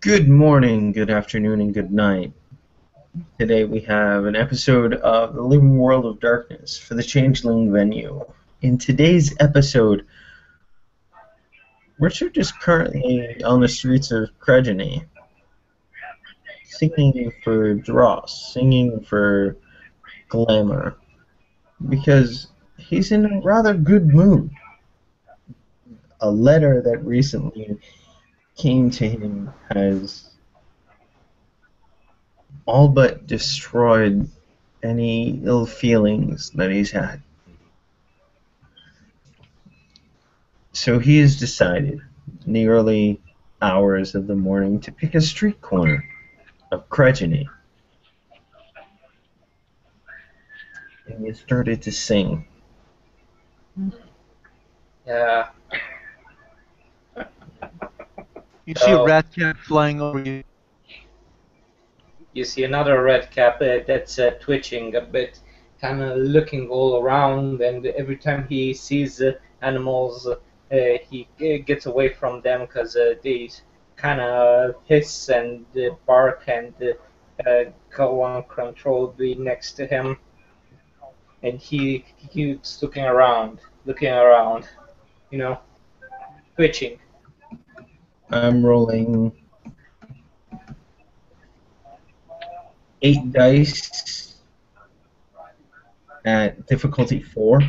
Good morning, good afternoon, and good night. Today we have an episode of The Living World of Darkness for the Changeling venue. In today's episode, Richard is currently on the streets of Cregeny, singing for dross, singing for glamour, because he's in a rather good mood. A letter that recently came to him has all but destroyed any ill feelings that he's had. So he has decided, in the early hours of the morning, to pick a street corner of Cregeny. And he started to sing. Yeah. You see a rat cat flying over you. You see another red cap that's twitching a bit, kind of looking all around, and every time he sees animals, he gets away from them because they kind of hiss and bark and go uncontrollably next to him. And he keeps looking around, you know, twitching. I'm rolling 8 dice at difficulty 4.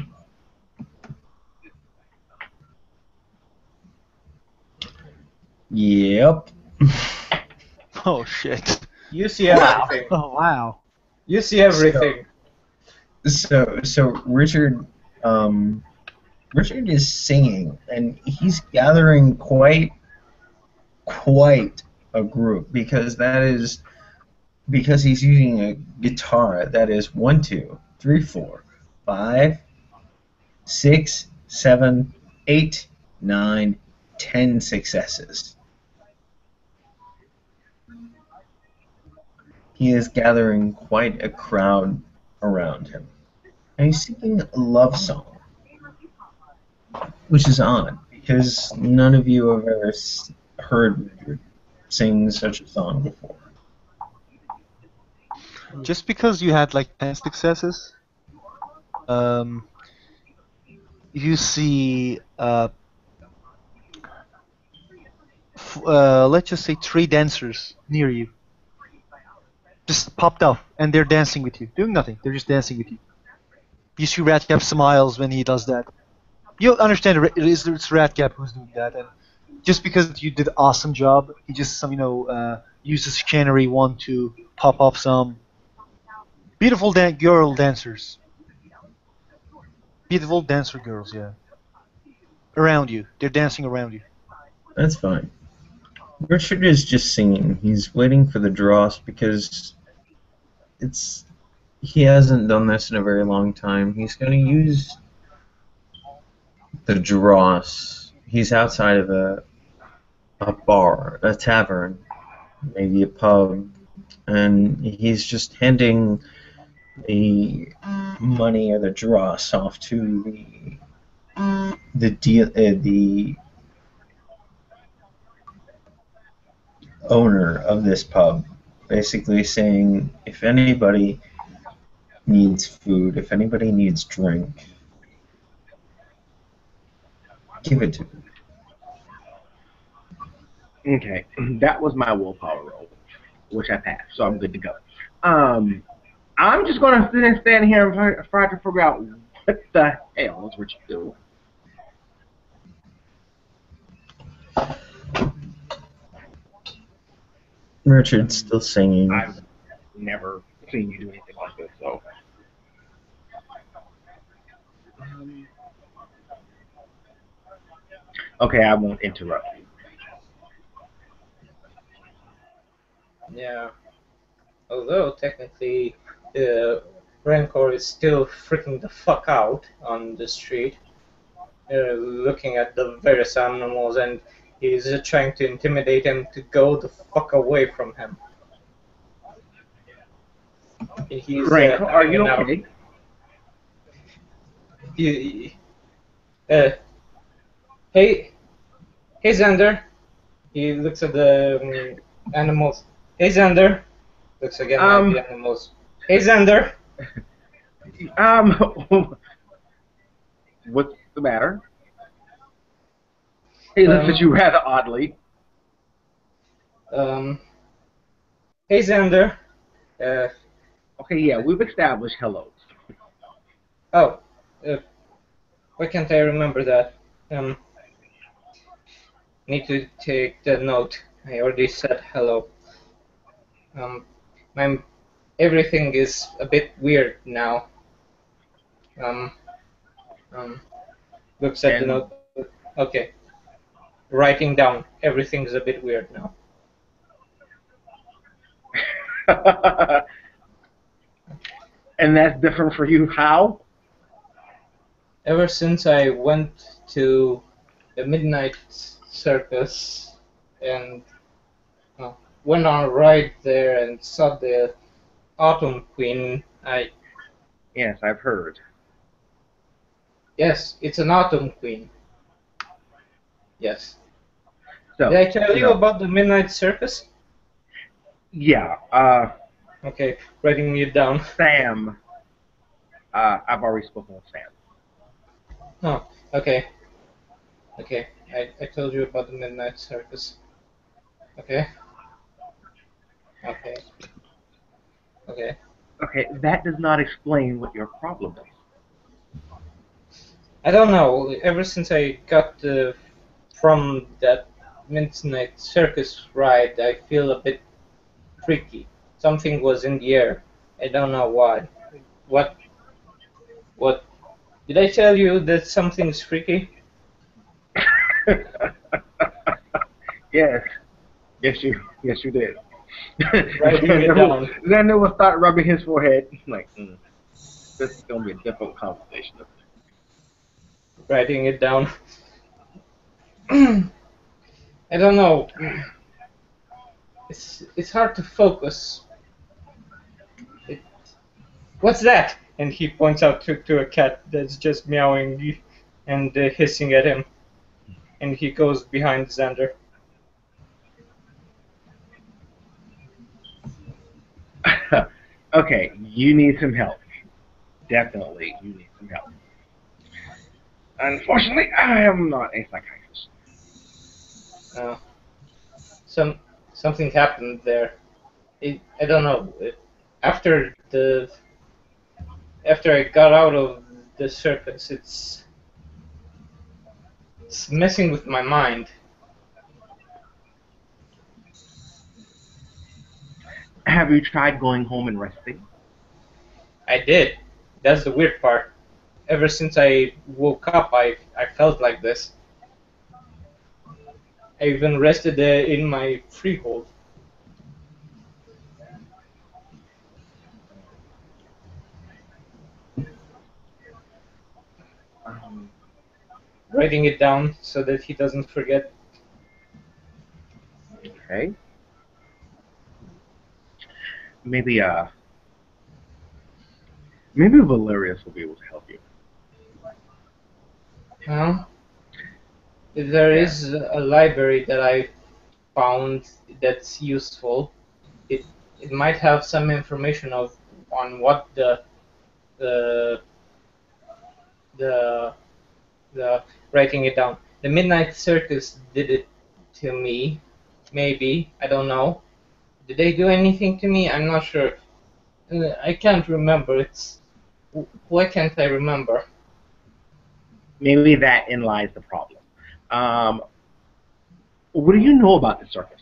Yep. Oh shit. You see everything. Oh wow. You see everything. So Richard Richard is singing, and he's gathering quite a group, because he's using a guitar that is 1, 2, 3, 4, 5, 6, 7, 8, 9, 10 successes. He is gathering quite a crowd around him. And he's singing a love song, which is odd, because none of you have ever heard Richard sing such a song before. Just because you had like 10 successes, you see, let's just say 3 dancers near you. Just popped up, and they're dancing with you, doing nothing. They're just dancing with you. You see Ratcap smiles when he does that. You understand it's Ratcap who's doing that, and just because you did an awesome job, he just uses chicanery one to pop off some beautiful girl dancers. Beautiful dancer girls, yeah. Around you. They're dancing around you. That's fine. Richard is just singing. He's waiting for the dross, because he hasn't done this in a very long time. He's going to use the dross. He's outside of a bar, a tavern, maybe a pub, and he's just handing the money or the dross off to the owner of this pub, basically saying, if anybody needs food, if anybody needs drink, give it to them. Okay, that was my willpower roll, which I passed, so I'm good to go. I'm just going to sit and stand here and try to figure out what the hell is Richard doing. Richard's still singing. I've never seen you do anything like this, so. Okay, I won't interrupt you. Yeah. Although technically, Rancor is still freaking the fuck out on the street, looking at the various animals, and he's trying to intimidate him to go the fuck away from him. He's, Rancor, are you okay? Hey Xander. He looks at the Animals. Hey Xander. Looks again at the Um, animals. Hey Xander. um, what's the matter? He looks at Um, you rather oddly. um, hey Xander. Uh, Okay, yeah, we've established hellos. oh, uh, why can't I remember that? Need to take the note. I already said hello. Um, my everything is a bit weird now. Um, um, looks at the And note. Okay, writing down. Everything's a bit weird now. and that's different for you. How? Ever since I went to the midnight circus and uh, went on a ride there and saw the autumn queen, Yes, I've heard. yes, it's an autumn queen. Yes. Did So, I tell you about the midnight circus? yeah, Okay, writing it down. Sam. I've already spoken with Sam. Oh, okay. Okay, I told you about the midnight circus. Okay, okay, okay. Okay, that does not explain what your problem is. I don't know. Ever since I got from that midnight circus ride, I feel a bit freaky. Something was in the air. I don't know why. What? What? Did I tell you that something's freaky? yes, yes, you did. Writing it down. Xander will start rubbing his forehead. Like, this is gonna be a difficult conversation. Writing it down. I don't know. It's hard to focus. It, what's that? And he points out to a cat that's just meowing and hissing at him. And he goes behind Xander. Okay, you need some help. Definitely, you need some help. Unfortunately, I am not a psychiatrist. Uh, some something happened there. I don't know. After the after I got out of the circus, it's messing with my mind. Have you tried going home and resting? I did. That's the weird part. Ever since I woke up, I felt like this. I even rested in my freehold. Um, Writing it down so that he doesn't forget. okay. Maybe maybe Valerius will be able to help you. Well, there Yeah. is a library that I found that's useful. It it might have some information of on what the the the writing it down. The Midnight Circus did it to me. Maybe I don't know. Did they do anything to me? I'm not sure. I can't remember. Why can't I remember? Maybe that in lies the problem. Um, what do you know about the circus?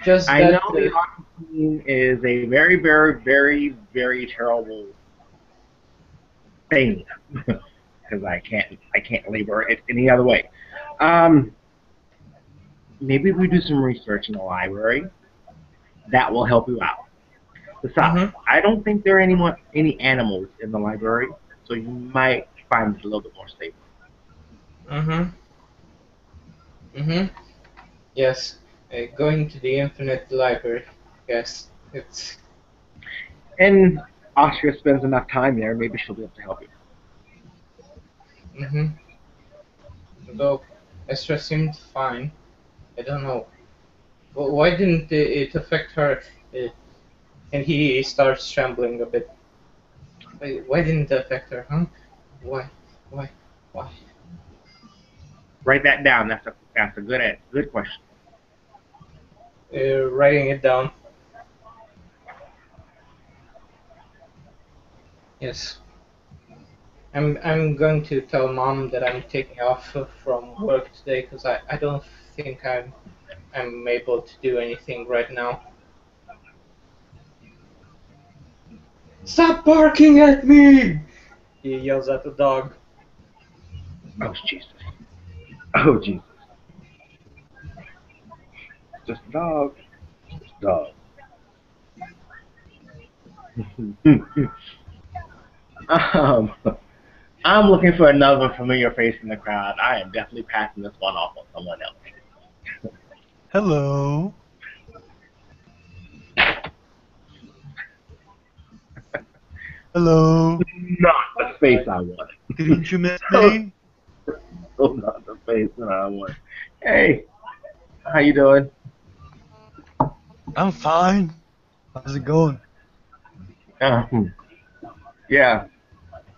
Just I know that. the Argentine is a very, very, very, very terrible thing because I can't labor it any other way. Um, maybe if we do some research in the library, that will help you out. Besides, Mhm. I don't think there are any animals in the library, so you might find it a little bit more stable. Mhm. Mhm. Yes. Going to the Infinite Library. Yes. It's. And Austria spends enough time there, maybe she'll be able to help you. Mhm. Though Estra seemed fine. I don't know. Why didn't it affect her? Uh, and he starts trembling a bit. Why didn't it affect her, huh? Why? Why? Why? Write that down. That's a good question. Writing it down. Yes. I'm going to tell Mom that I'm taking off from work today because I don't think I'm able to do anything right now. Stop barking at me! He yells at the dog. Oh Jesus. Oh Jesus. Just a dog. Just a dog. um, I'm looking for another familiar face in the crowd. I am definitely passing this one off on someone else. Hello. Hello. Not the face I wanted. Didn't you miss me? Oh, not the face that I want. Hey, how you doing? I'm fine. How's it going? Um, yeah,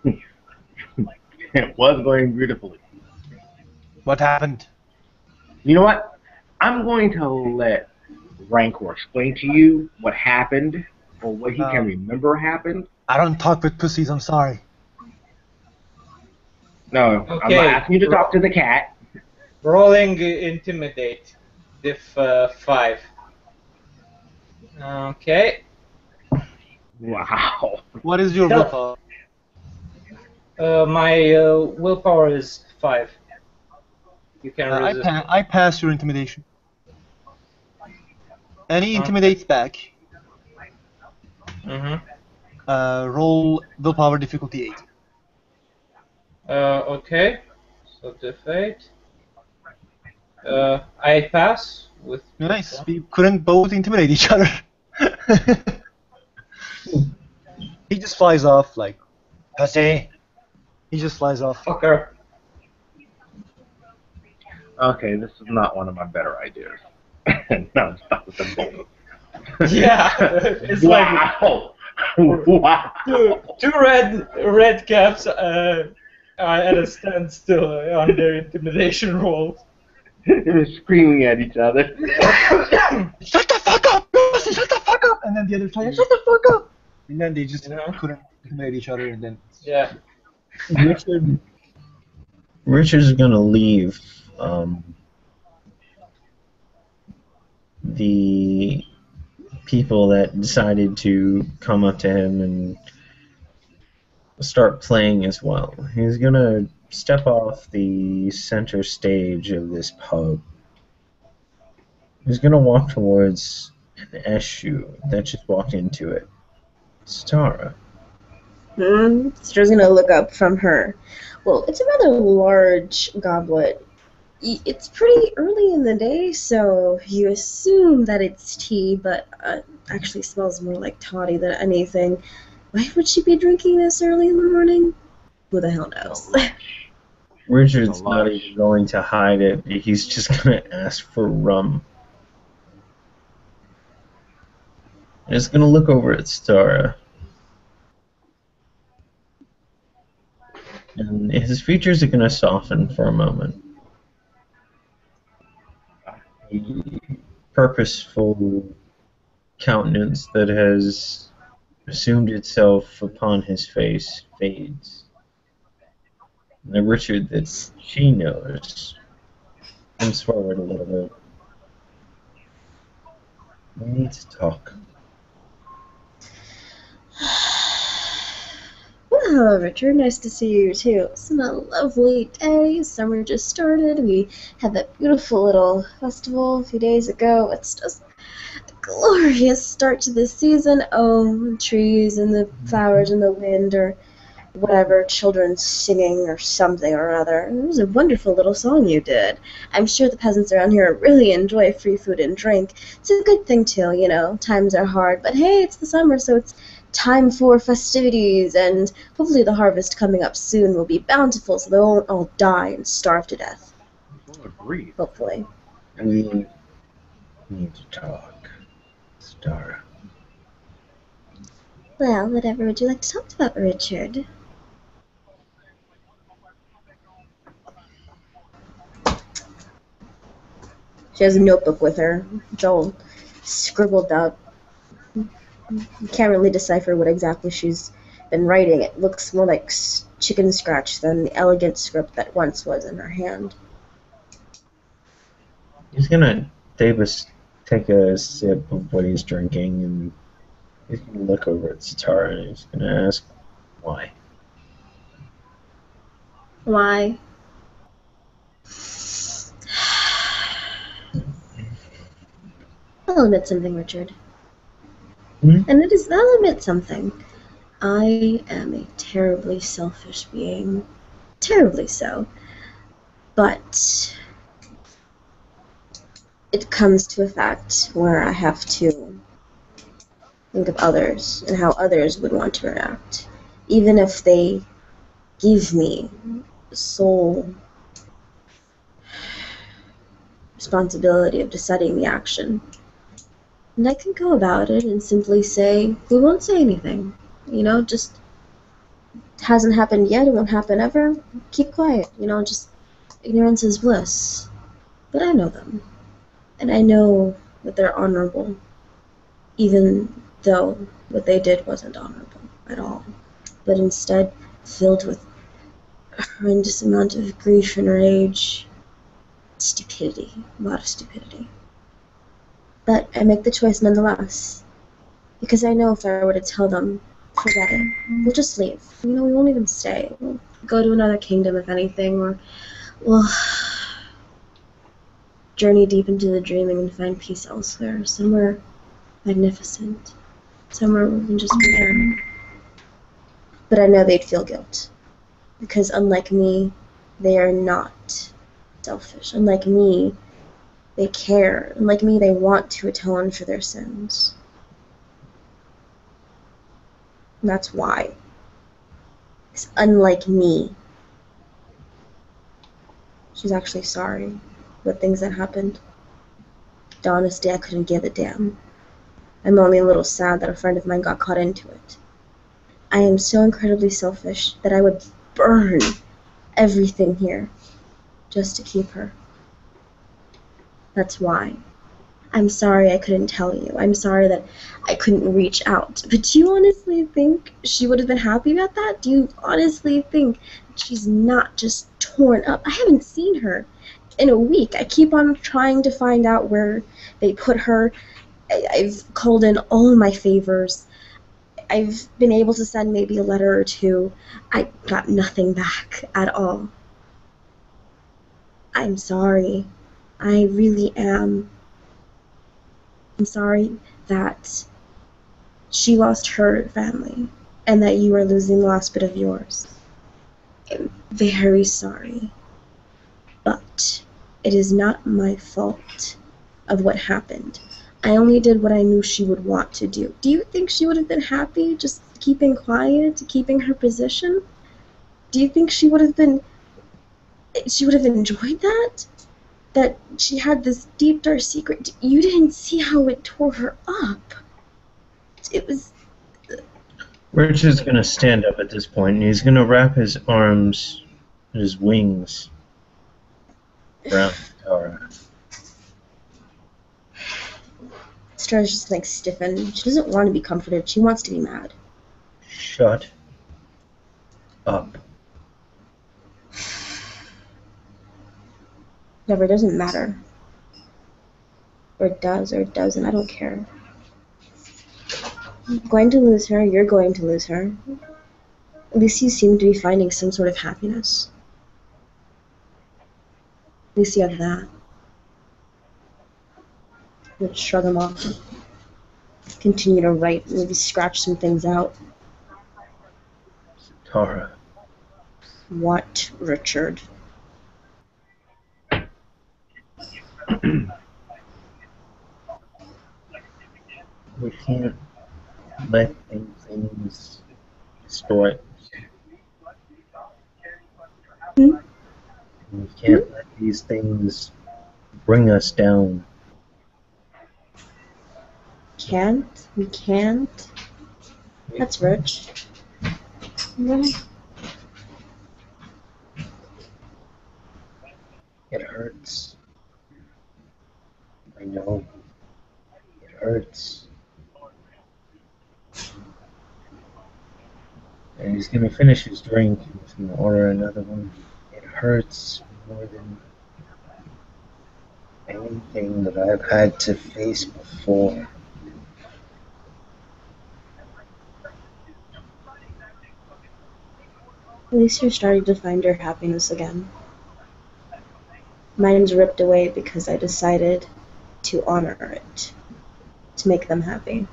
it was going beautifully. What happened? You know what? I'm going to let Rancor explain to you what happened or what he can remember happened. I don't talk with pussies, I'm sorry. No, I'm Okay. not asking you to talk to the cat. Rolling intimidate. Diff 5. Okay. Wow. What is your willpower? My willpower is 5. You can resist. I pass your intimidation. Any intimidates back. Roll willpower difficulty 8. Okay. So diff 8. I pass with. Nice. We couldn't both intimidate each other. He just flies off like, pussy. He just flies off. Fucker. Okay, this is not one of my better ideas. No, stop with the bull. Yeah. It's wow. Wow. two red caps are at a standstill on their intimidation rolls. They're screaming at each other. Shut the fuck up! Pussy, shut the fuck up! And then the other guy, shut the fuck up! And then they just couldn't intimidate each other, and then Yeah. Richard's gonna leave the people that decided to come up to him and start playing as well. He's gonna step off the center stage of this pub. He's gonna walk towards an issue that just walked into it. Sitara. Sister's gonna look up from her. Well, it's a rather large goblet. It's pretty early in the day, so you assume that it's tea, but actually smells more like toddy than anything. Why would she be drinking this early in the morning? Who the hell knows? Richard's not even going to hide it. He's just gonna ask for rum. And he's gonna look over at Sitara. And his features are gonna soften for a moment. The purposeful countenance that has assumed itself upon his face fades. And the Richard that she knows comes forward a little bit. We need to talk. Well, Richard, nice to see you too. It's been a lovely day. Summer just started. We had that beautiful little festival a few days ago. It's just a glorious start to the season. Oh, the trees and the flowers and the wind, or whatever, children singing or something or other. It was a wonderful little song you did. I'm sure the peasants around here really enjoy free food and drink. It's a good thing too, you know. Times are hard, but hey, it's the summer, so it's time for festivities, and hopefully the harvest coming up soon will be bountiful, so they won't all die and starve to death. Agreed. Hopefully. We We need to talk. Star. Well, whatever would you like to talk about, Richard? She has a notebook with her. It's all scribbled out. You can't really decipher what exactly she's been writing. It looks more like chicken scratch than the elegant script that once was in her hand. He's gonna take a sip of what he's drinking, and he's gonna look over at Sitara and he's gonna ask why. Why? I'll admit something, Richard. Hmm? And I'll admit something. I am a terribly selfish being. Terribly so. But it comes to a fact where I have to think of others and how others would want to react. Even if they give me sole responsibility of deciding the action. And I can go about it and simply say, we won't say anything. Just hasn't happened yet, it won't happen ever. Keep quiet, just ignorance is bliss. But I know them. And I know that they're honorable, even though what they did wasn't honorable at all, but instead filled with a horrendous amount of grief and rage, stupidity, a lot of stupidity. But I make the choice nonetheless, because I know if I were to tell them, forget it, we'll just leave. We won't even stay. We'll go to another kingdom, if anything, or we'll journey deep into the dreaming and find peace elsewhere, somewhere magnificent, somewhere we can just be there. But I know they'd feel guilt, because unlike me, they are not selfish. Unlike me, they care. Unlike me, they want to atone for their sins. And that's why. Because unlike me, she's actually sorry about things that happened. But honestly, I couldn't give a damn. I'm only a little sad that a friend of mine got caught into it. I am so incredibly selfish that I would burn everything here just to keep her. That's why. I'm sorry I couldn't tell you. I'm sorry that I couldn't reach out. But do you honestly think she would have been happy about that? Do you honestly think she's not just torn up? I haven't seen her in a week. I keep on trying to find out where they put her. I've called in all of my favors. I've been able to send maybe a letter or two. I got nothing back at all. I'm sorry. I really am. I'm sorry that she lost her family and that you are losing the last bit of yours. I'm very sorry. But it is not my fault of what happened. I only did what I knew she would want to do. Do you think she would have been happy just keeping quiet, keeping her position? Do you think she would have enjoyed that? That she had this deep, dark secret. You didn't see how it tore her up. It was... Richard's gonna stand up at this point and he's gonna wrap his arms, his wings, around Sitara. Stara's just like stiffen. She doesn't want to be comforted. She wants to be mad. Shut up. Never doesn't matter. Or it does, or it doesn't. I don't care. I'm going to lose her. You're going to lose her. At least you seem to be finding some sort of happiness. At least you have that. You would shrug them off. Continue to write. Maybe scratch some things out. Sitara. What, Richard? We can't let these things destroy us. Hmm? We can't let these things bring us down. Can't? We can't? That's rich. Right. It hurts. I know. It hurts. And he's gonna finish his drink. He's gonna order another one. It hurts more than anything that I've had to face before. At least you're starting to find your happiness again. Mine's ripped away because I decided to honor it, to make them happy.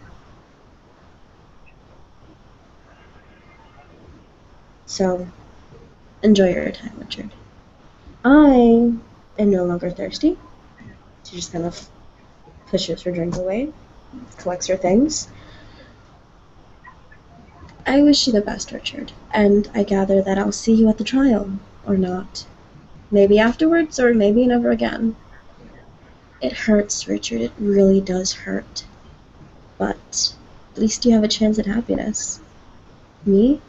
So, enjoy your time, Richard. I am no longer thirsty. She just kind of pushes her drink away, collects her things. I wish you the best, Richard, and I gather that I'll see you at the trial, or not. Maybe afterwards, or maybe never again. It hurts, Richard, it really does hurt. But at least you have a chance at happiness. Me?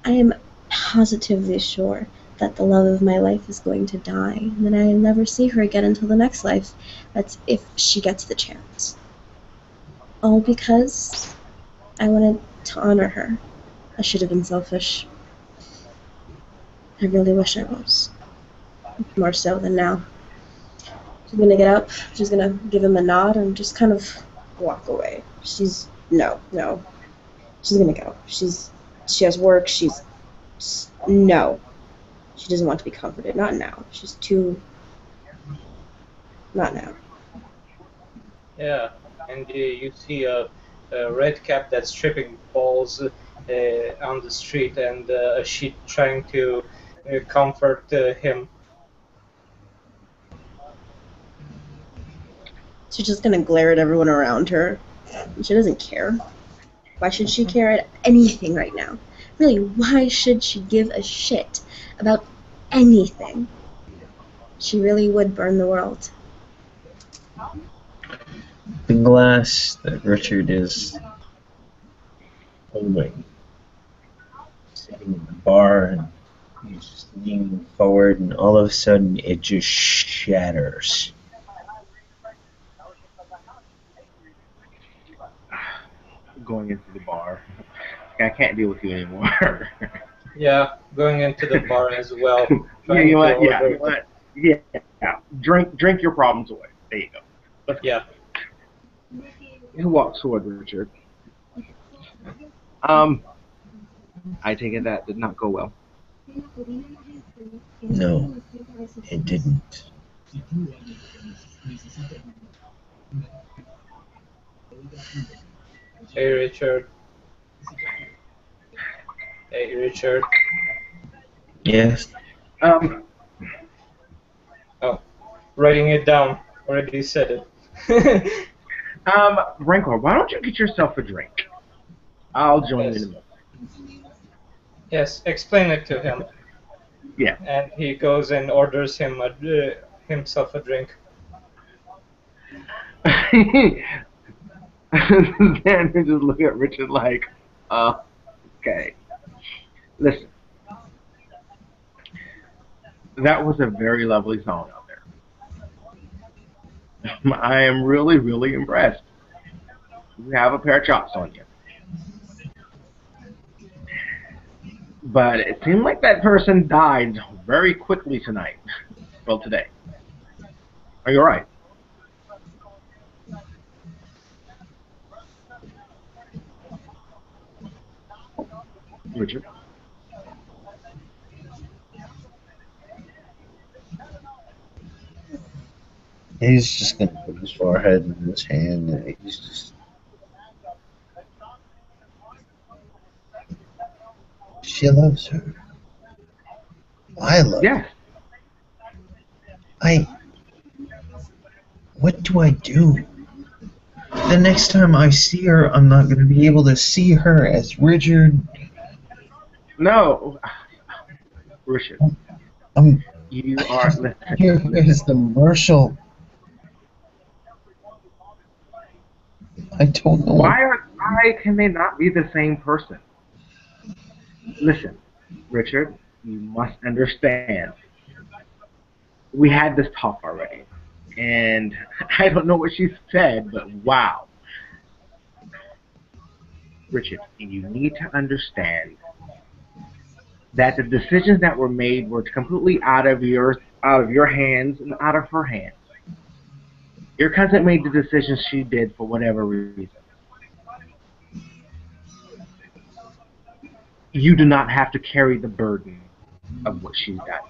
I am positively sure that the love of my life is going to die, and that I'll never see her again until the next life. That's if she gets the chance. All because I wanted to honor her. I should have been selfish. I really wish I was. More so than now. She's gonna get up, she's gonna give him a nod and just kind of walk away. No. She's gonna go. She has work, no. She doesn't want to be comforted. Not now. Not now. Yeah, and you see a red cap that's tripping balls on the street, and she trying to comfort him. She's just gonna glare at everyone around her. She doesn't care. Why should she care at anything right now? Really, why should she give a shit about anything? She really would burn the world. The glass that Richard is holding, sitting in the bar, and he's just leaning forward, and all of a sudden it just shatters. Going into the bar. I can't deal with you anymore. Yeah, going into the bar as well. Yeah, you know what? Yeah, you know what? Yeah. Drink your problems away. There you go. Yeah. Who walks forward, Richard? I take it that did not go well. No, it didn't. Hey, Richard. Hey, Richard. Yes? Oh, writing it down. Already said it. Rancor, why don't you get yourself a drink? I'll join you in a minute. Yes, explain it to him. Yeah. And he goes and orders him himself a drink. Then you just look at Richard like, okay. Listen. That was a very lovely song out there. I am really, really impressed. You have a pair of chops on you. But it seemed like that person died very quickly tonight. Well, today. Are you alright? Richard? He's just gonna put his forehead in his hand, and he's just... She loves her. I love her. Yes. What do I do? The next time I see her, I'm not gonna be able to see her as Richard. No. Richard. You are... Here is the Marshal. I don't know. Why can they not be the same person? Listen, Richard, you must understand. We had this talk already, and I don't know what she said, but wow, Richard, you need to understand that the decisions that were made were completely out of your hands and out of her hands. Your cousin made the decisions she did for whatever reason. You do not have to carry the burden of what she's done.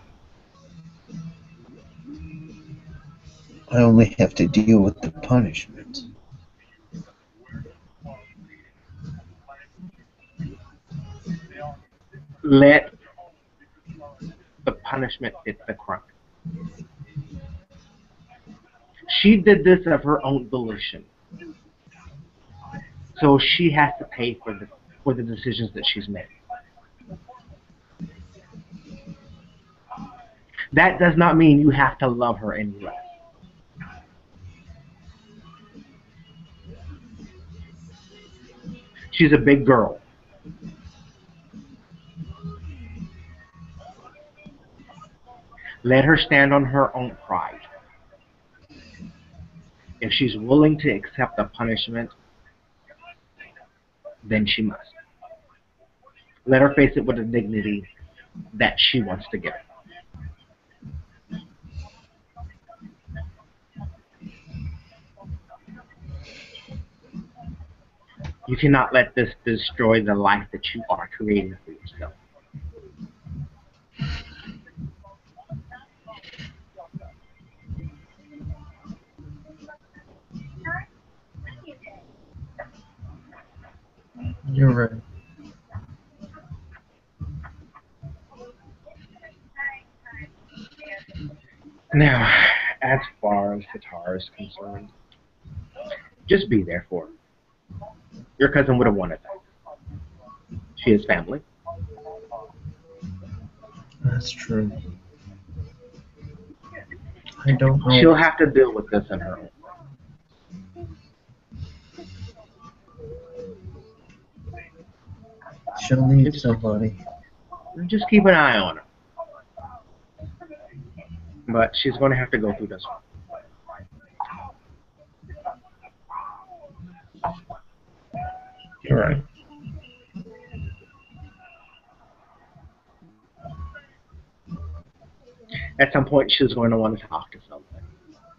I only have to deal with the punishment. Let the punishment fit the crime. She did this of her own volition, so she has to pay for the decisions that she's made. That does not mean you have to love her any less. She's a big girl. Let her stand on her own pride. If she's willing to accept the punishment, then she must. Let her face it with the dignity that she wants to give. You cannot let this destroy the life that you are creating for yourself. You're right. Now, as far as Sitara is concerned, just be there for her. Your cousin would have wanted that. She has family. That's true. I don't She'll know. have to deal with this on her own. She'll need somebody. Just keep an eye on her. But she's going to have to go through this one. You're right. At some point, she's going to want to talk to someone.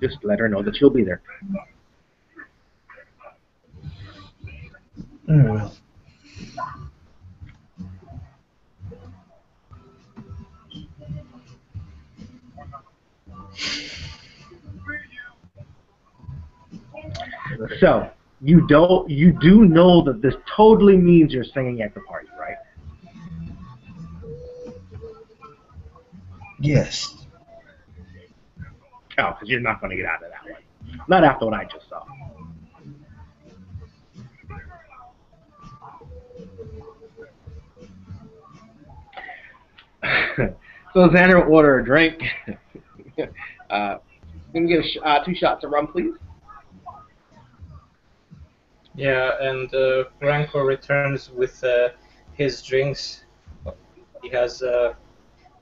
Just let her know that you'll be there. I will. So, you do know that this totally means you're singing at the party, right? Yes. Oh, because you're not going to get out of that one. Not after what I just saw. So Xander will order a drink. Can you get 2 shots of rum, please? Yeah, and Ranko returns with his drinks. He has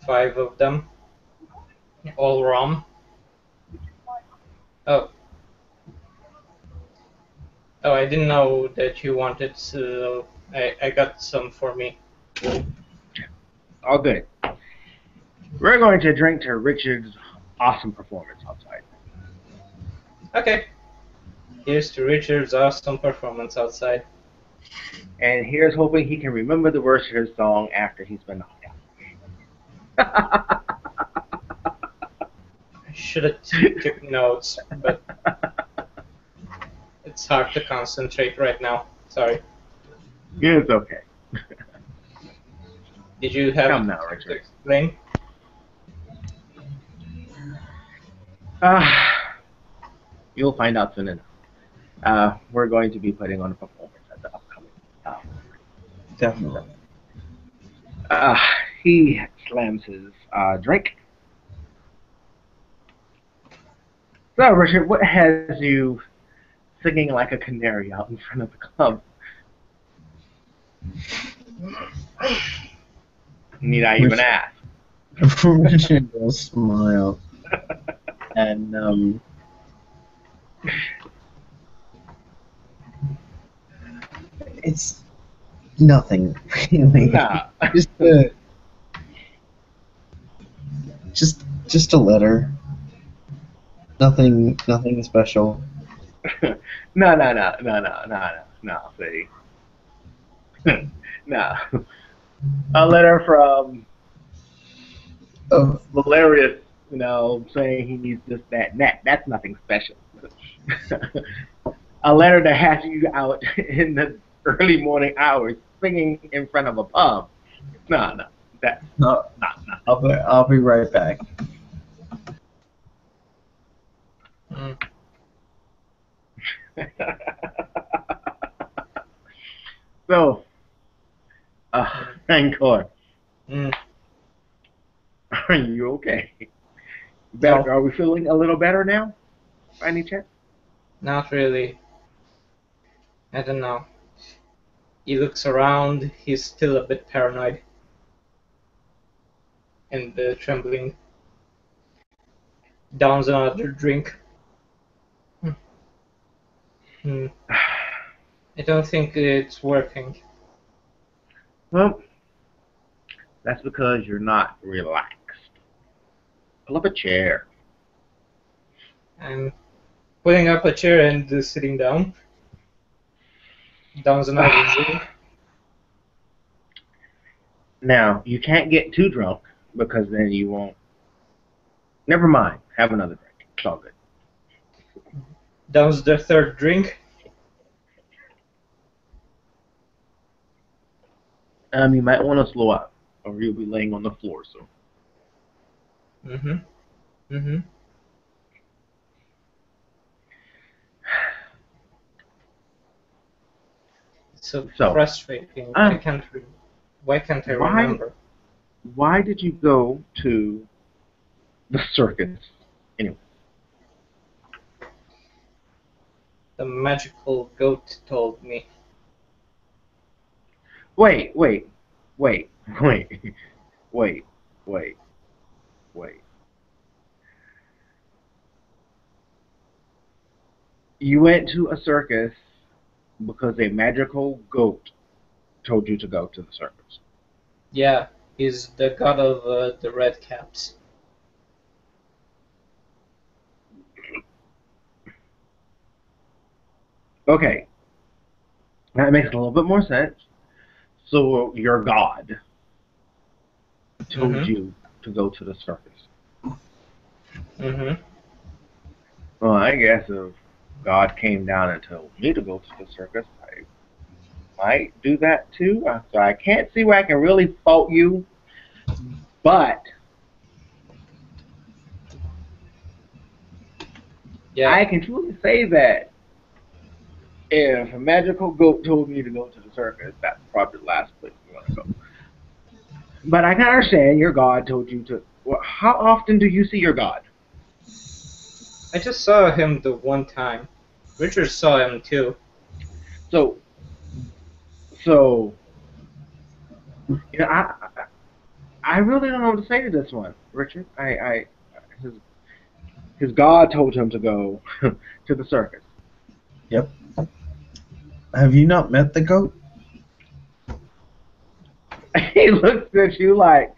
5 of them, all rum. Oh. Oh, I didn't know that you wanted, so I got some for me. All good. We're going to drink to Richard's awesome performance outside. Okay. Here's to Richard's awesome performance outside. And here's hoping he can remember the words to his song after he's been knocked out. I should have took notes, but it's hard to concentrate right now. Sorry. Yeah, it's okay. Did you have Come now, to Richard. explain? You'll find out soon enough. We're going to be putting on a performance at the upcoming. Definitely. He slams his drink. So, Richard, what has you singing like a canary out in front of the club. Need I even ask? Richard will smile and it's nothing really. Nah. Just a letter. Nothing special. No, see. No. A letter from Oh, Valerius, saying he needs this, that, and that. That's nothing special. A letter that has you out in the early morning hours singing in front of a pub. No. That's no, no. I'll be right back. Mm. So, Rancor, Mm. are you okay? No. Are we feeling a little better now? By any chance? Not really. I don't know. He looks around. He's still a bit paranoid and trembling. Downs another drink. Hmm. I don't think it's working. Well, that's because you're not relaxed. Pull up a chair. I'm putting up a chair and sitting down. Downs another drink. Now, you can't get too drunk because then you won't. Never mind. Have another drink. It's all good. Downs the third drink. You might want to slow up, or you'll be laying on the floor soon. Mm-hmm. So frustrating. I can't. Why can't I remember? Why did you go to the circus anyway? The magical goat told me. Wait. You went to a circus because a magical goat told you to go to the circus. Yeah, he's the god of the red caps. Okay, that makes a little bit more sense. So your god told you to go to the circus. Mm-hmm. Well, I guess if God came down and told me to go to the circus, I might do that too. So I can't see where I can really fault you, but Yeah. I can truly say that if a magical goat told me to go to the circus, that's probably the last place we want to go. But I can understand your God told you to. Well, how often do you see your God? I just saw him the one time. Richard saw him too. So, I really don't know what to say to this one, Richard. His God told him to go to the circus. Yep. Have you not met the goat? He looks at you like,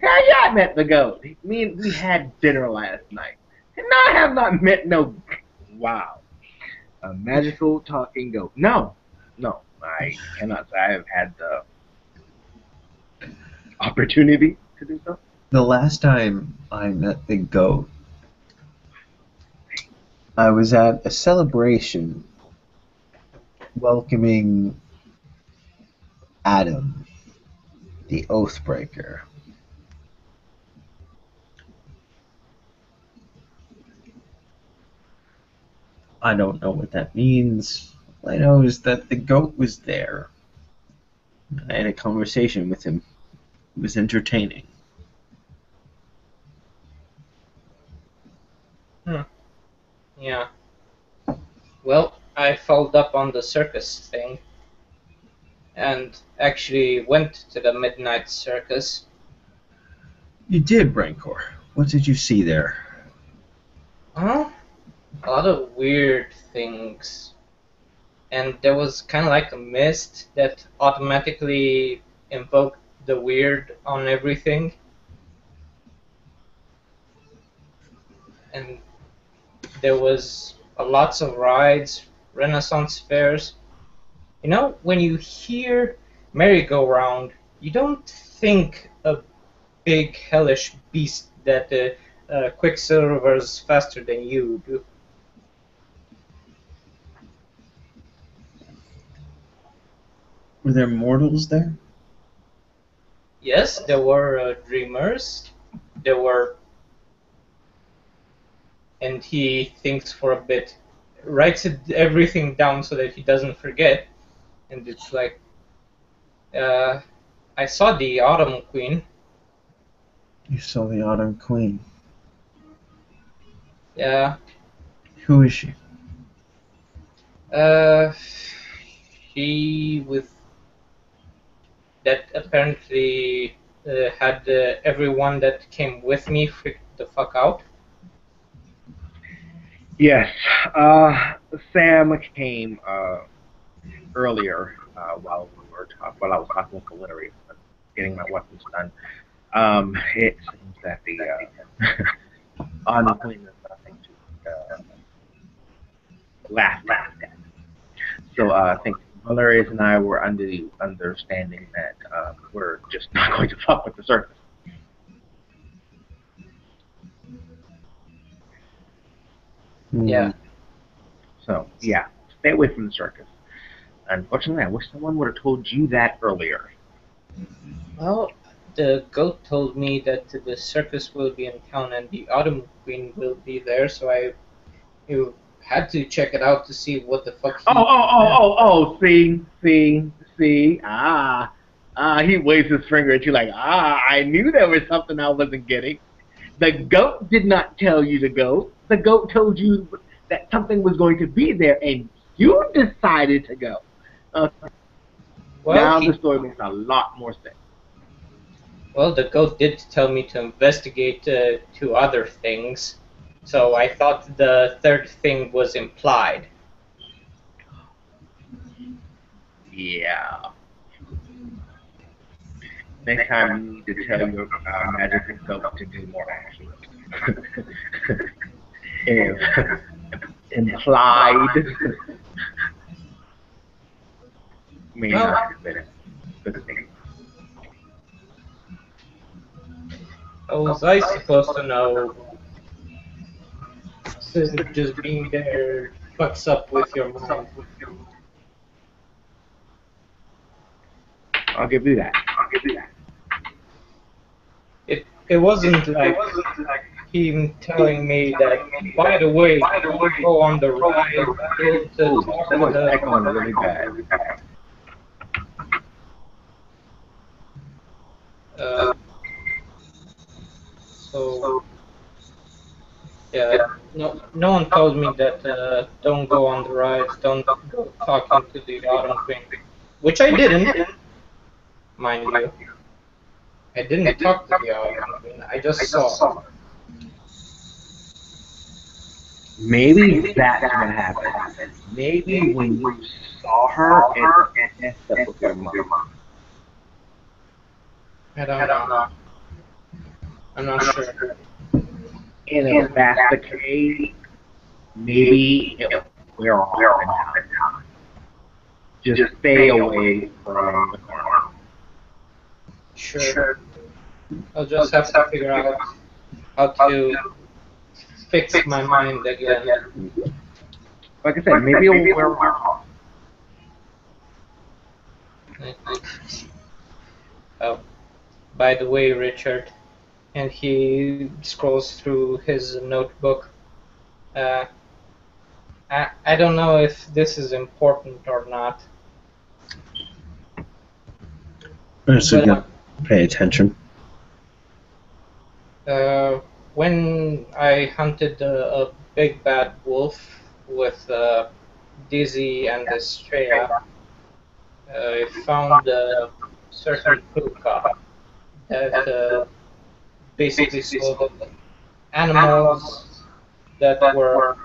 "How y'all met the goat? We had dinner last night, and I have not met no. Wow, a magical talking goat. No, I cannot say I have had the opportunity to do so. The last time I met the goat, I was at a celebration welcoming Adam, the Oathbreaker. I don't know what that means. All I know is that the goat was there. I had a conversation with him. It was entertaining. Yeah. Well, I followed up on the circus thing and actually went to the midnight circus. You did, Brancor. What did you see there? Huh? A lot of weird things. And there was kind of like a mist that automatically invoked the weird on everything. And there was lots of rides, Renaissance fairs. You know, when you hear merry-go-round, you don't think a big hellish beast that quicksilvers faster than you do. Were there mortals there? Yes, there were dreamers. There were, and he thinks for a bit, writes everything down so that he doesn't forget. And it's like, uh, I saw the Autumn Queen. You saw the Autumn Queen. Yeah, Who is she? uh, she with that apparently had everyone that came with me freaked the fuck out. Yes. Sam came earlier while I was talking with Valeria, getting my weapons done. It seems that the Autumn Queen is nothing to laugh at. So I think Valerius and I were under the understanding that we're just not going to fuck with the circus. Yeah. So yeah, stay away from the circus. Unfortunately, I wish someone would have told you that earlier. Well, the goat told me that the circus will be in town and the Autumn Queen will be there, so you had to check it out to see what the fuck he. See. He waves his finger at you like, I knew there was something I wasn't getting. The goat did not tell you to go. The goat told you that something was going to be there, and you decided to go. Now the story makes a lot more sense. Well, the goat did tell me to investigate two other things, so I thought the third thing was implied. Yeah. Next time you need to tell your magic goat to do more action. Implied. May not have been a good thing. How was I supposed to know? Just being there fucks up with your mind. I'll give you that. It wasn't like him telling me that, by the way, don't go on the ride. Someone's echoing really bad. So yeah, no one told me that don't go on the rides, don't go talking to the Autumn Queen, which I didn't, mind you. I didn't talk to the Autumn Queen. I just saw. Maybe that's what happened. Maybe when you saw her, it messed up with your mom. I don't know. I'm not sure. And if that's the case, maybe we're all in time. Just stay away from the corner. Sure. I'll just have to figure out how to fix my mind again. Like I said, maybe we're wrong. Oh, by the way, Richard, and he scrolls through his notebook. I don't know if this is important or not. So you pay attention. When I hunted a big bad wolf with Dizzy and Estrella found a certain puka that basically sold animals that were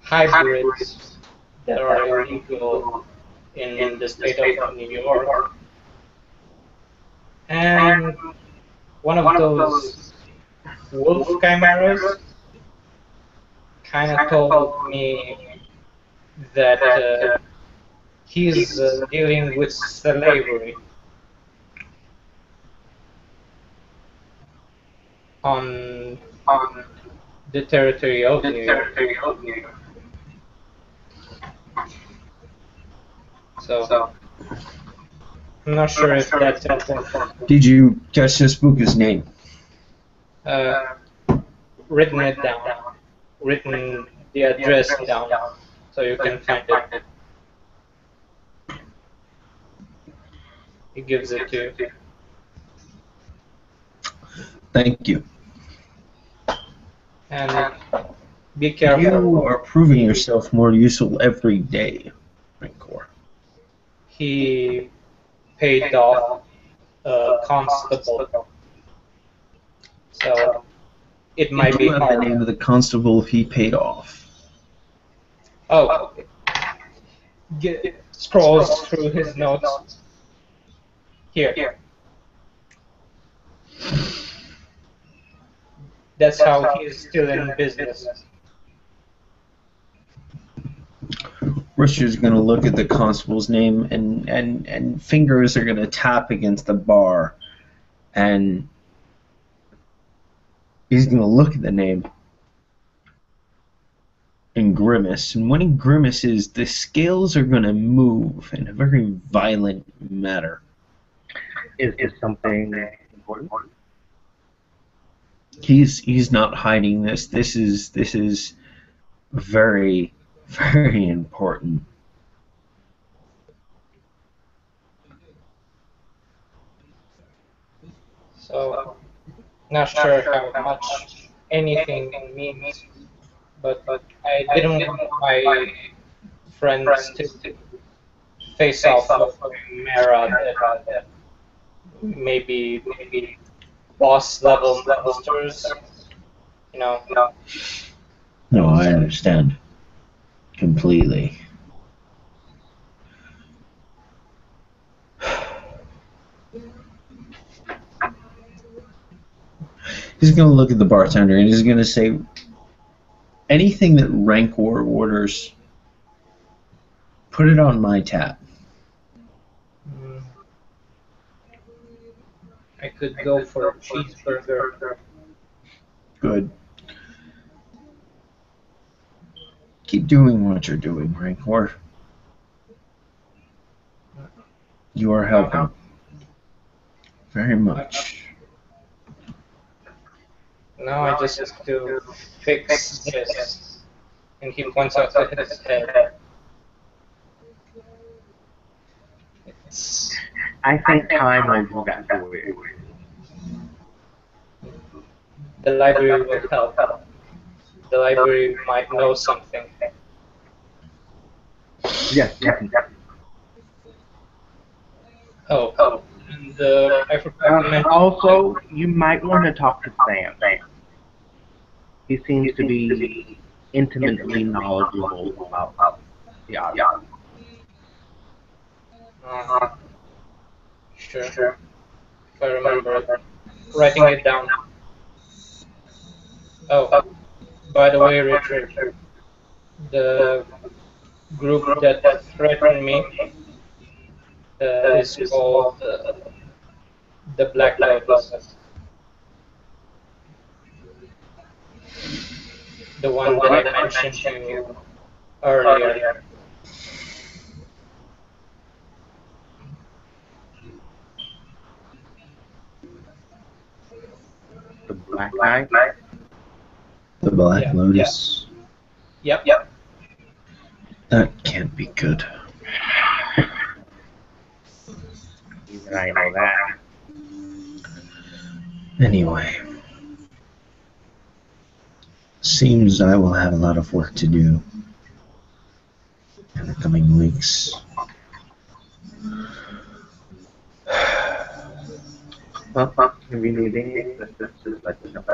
hybrids that are illegal in the state of New York. And one of those wolf chimeras kind of told me that he's dealing with slavery on the territory of New York. So I'm not sure if that's important. Did you catch this book's name? Written it down, written the address down, so you can find it. He gives it to you. Thank you. And be careful. You are proving yourself more useful every day, Rancor. He paid off a constable, so it might be What about the hard. name of the constable he paid off? Oh, scrolls through his notes. Here. That's how he's still in business. Richard's gonna look at the constable's name, and fingers are gonna tap against the bar, and he's gonna look at the name and grimace. And when he grimaces, the scales are gonna move in a very violent manner. Is something important? He's not hiding this. This is very, very important. So, not sure how much anything means, but I didn't want my friends to face off with Mara that maybe boss level monsters, you know. No, I understand completely. He's going to look at the bartender and he's going to say, anything that Rancor orders, put it on my tab. I could go for a cheeseburger. Good. Keep doing what you're doing, Rancor. You are helping. Very much. Now I just have to fix this. And he points out to his head. I think time will do that for you. The library will help. The library might know something. Yes, definitely. Oh, and I forgot to mention. Also, you might want to talk to Sam. He seems to be intimately knowledgeable about the object. Sure. If I remember it. Writing it down. Oh, by the way, Richard, the group that threatened me is called the Black Lotus. The one that I mentioned to you earlier. The black guy? The Black Lotus. Yep. That can't be good. Even I know that. Anyway. Seems I will have a lot of work to do. coming weeks. Well, if you need any assistance, just let me know.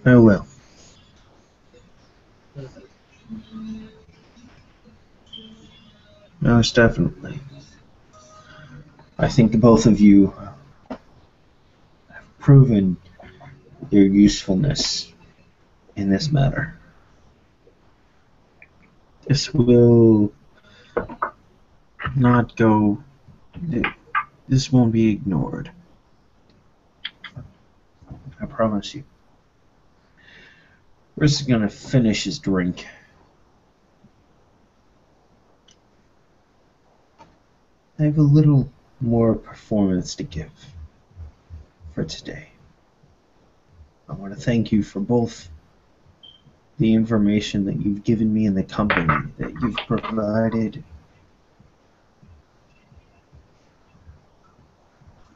I will. Most definitely. I think both of you have proven your usefulness in this matter. This will not go. This won't be ignored. I promise you. We're just gonna finish his drink. I have a little more performance to give for today. I want to thank you for both the information that you've given me and the company that you've provided.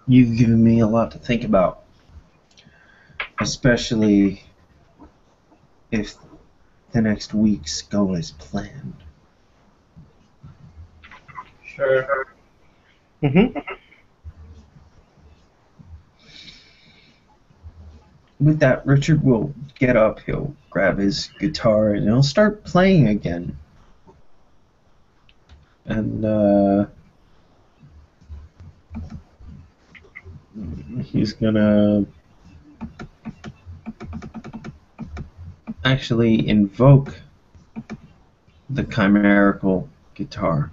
You've given me a lot to think about, especially if the next weeks go as planned. Sure. Mm-hmm. With that, Richard will get up, he'll grab his guitar, and he'll start playing again. And he's gonna actually invoke the chimerical guitar.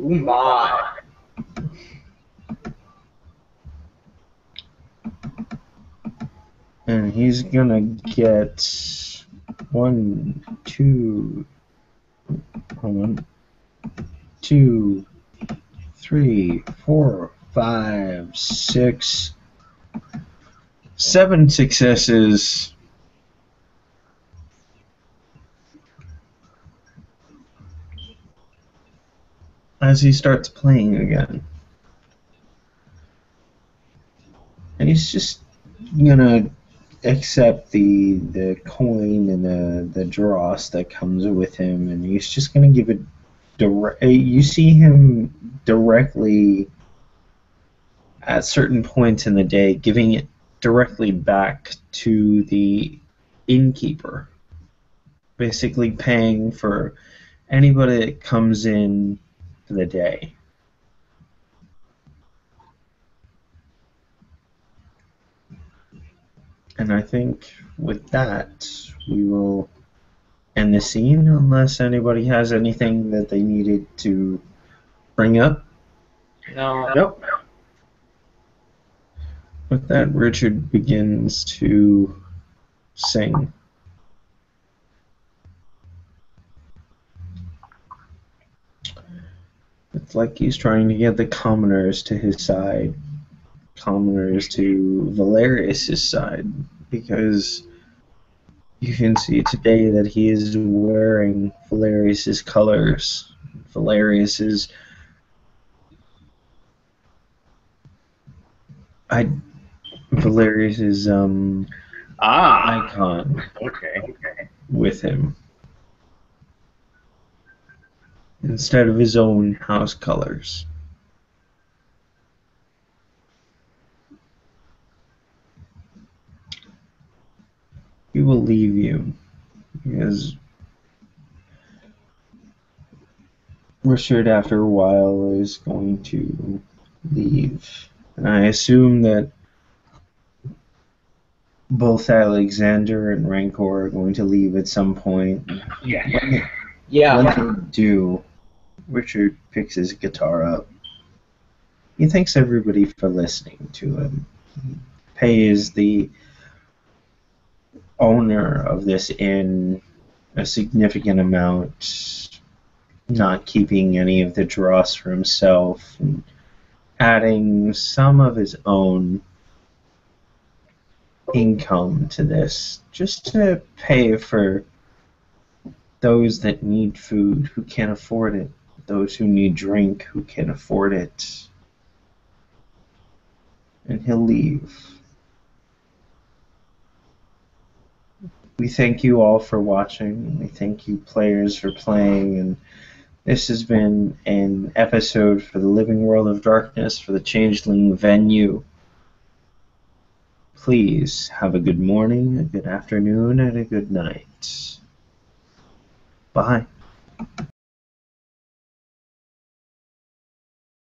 Oh my. And he's gonna get 1, 2, hold on, 2, 3, 4, 5, 6, 7 successes. As he starts playing again. And he's just gonna accept the coin and the dross that comes with him, and he's just gonna give it direct. You see him directly at certain points in the day giving it directly back to the innkeeper, basically paying for anybody that comes in for the day. And I think with that, we will end the scene unless anybody has anything that they needed to bring up. No. Nope. With that, Richard begins to sing. It's like he's trying to get the commoners to his side, commoners to Valerius's side, because you can see today that he is wearing Valerius's colors. Valerius's Valerius's icon Okay. with him instead of his own house colors. He will leave you because Richard, after a while, is going to leave. And I assume that both Alexander and Rancor are going to leave at some point. Yes. Yeah. When they do, Richard picks his guitar up. He thanks everybody for listening to him. He pays the owner of this inn a significant amount, not keeping any of the dross for himself, and adding some of his own income to this, just to pay for those that need food who can't afford it, those who need drink who can't afford it. And he'll leave. We thank you all for watching. We thank you players for playing, and this has been an episode for the Living World of Darkness for the Changeling venue. Please have a good morning, a good afternoon, and a good night. Bye.